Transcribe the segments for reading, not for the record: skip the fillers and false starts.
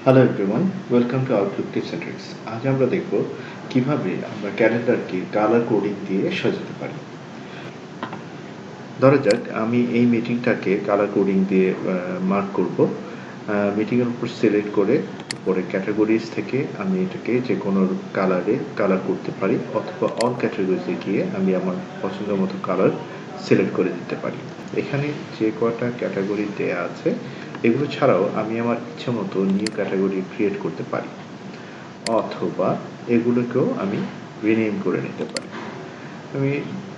Hello everyone, welcome to Outlook tips and tricks. আজ আমরা দেখব কিভাবে আমরা ক্যালেন্ডারকে কালার কোডিং দিয়ে সাজাতে পারি। ধরা যাক আমি এই মিটিংটাকে কালার কোডিং দিয়ে মার্ক করব। মিটিংয়ের উপর সিলেক্ট করে উপরে ক্যাটাগরিজ থেকে আমি এটাকে যে কোনো কালারে কালার করতে পারি, অথবা অল ক্যাটাগরিজে গিয়ে আমি আমার পছন্দ মতো কালার সিলেক্ট করে দিতে পারি। এখানে যে কটা ক্যাটাগরি দেয়া আছে এগুলো ছাড়াও আমি আমার ইচ্ছে মতো নিউ ক্যাটাগরি ক্রিয়েট করতে পারি, অথবা এগুলোকেও আমি রিনেম করে নিতে পারি। আমি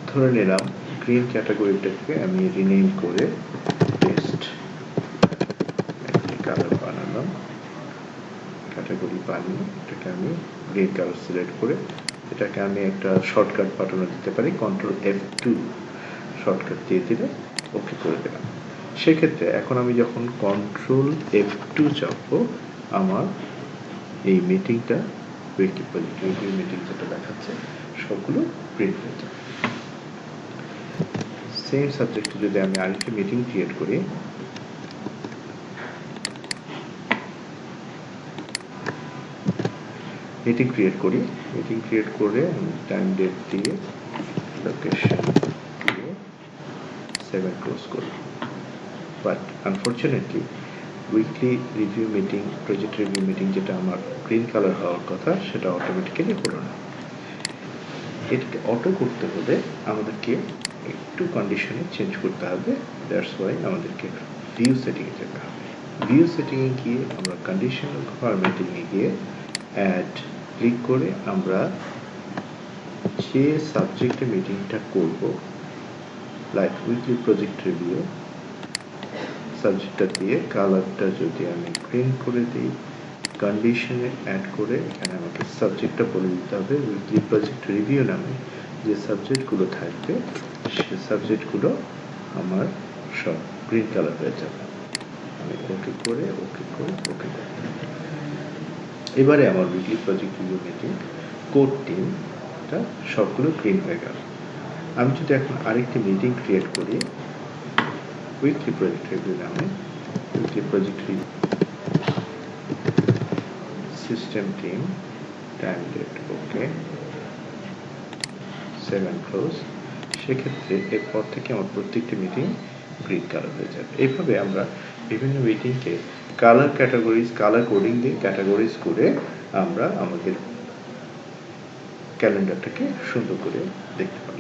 ধরে নিলাম গ্রিন ক্যাটাগরিটাকে আমি রিনেম করে টেস্ট একটি কালার বানালাম, ক্যাটাগরি বানিয়ে এটাকে আমি গ্রিন কালার সিলেক্ট করে এটাকে আমি একটা শর্টকাট বাটনে দিতে পারি, Ctrl+F2 শর্টকাট দিয়ে দিলে ওকে করে দিলাম। সেক্ষেত্রে এখন আমি যখন Ctrl+F2 চাপবো আমার এই মিটিংটা উইকিপিডিয়া মিটিং যেটা দেখাচ্ছে সবগুলো প্রিন্ট হয়ে যাবে। সেম সাবজেক্টে যদি আমি আরেকটি মিটিং ক্রিয়েট করি, মিটিং ক্রিয়েট করে আমি টাইম ডেট দিয়ে লোকেশন দিয়ে 7 ক্লোজ করি। But unfortunately weekly review meeting, project review meeting যেটা আমার গ্রিন কালার হওয়ার কথা সেটা অটোমেটিক্যালি হলো না। এটাকে অটো করতে হলে আমাদেরকে একটু কন্ডিশনে চেঞ্জ করতে হবে। দ্যাটস ওয়াই আমাদেরকে ভিউ সেটিংয়ে যেতে হবে। ভিউ সেটিংয়ে গিয়ে আমরা কন্ডিশনাল ফরম্যাটিংয়ে গিয়ে অ্যাড ক্লিক করে আমরা যে সাবজেক্টে মিটিংটা করব, লাইক উইকলি প্রজেক্ট রিভিউ, সাবজেক্টটা দিয়ে কালারটা যদি আমি গ্রিন করে দিই, কন্ডিশনে অ্যাড করে এখানে আমাকে সাবজেক্টটা বলে দিতে হবে উইকলি প্রজেক্ট রিভিউ নামে যে সাবজেক্টগুলো থাকবে সেই সাবজেক্টগুলো আমার সব গ্রিন কালার হয়ে যাবে। আমি ওকে করে এবারে আমার weekly project review meeting code টিমটা সবগুলো গ্রিন হয়ে গেল। আমি যদি এখন আরেকটি মিটিং ক্রিয়েট করি উইকলি প্রজেক্ট রিভিউ নামে, weekly project review system team, time date okay, 7 close, সেক্ষেত্রে এরপর থেকে আমার প্রত্যেকটি মিটিং গ্রিন কালার হয়ে যাবে। এইভাবে আমরা বিভিন্ন মিটিংকে কালার কোডিং দিয়ে ক্যাটাগরিজ করে আমরা আমাদের ক্যালেন্ডারটাকে সুন্দর করে দেখতে পারি।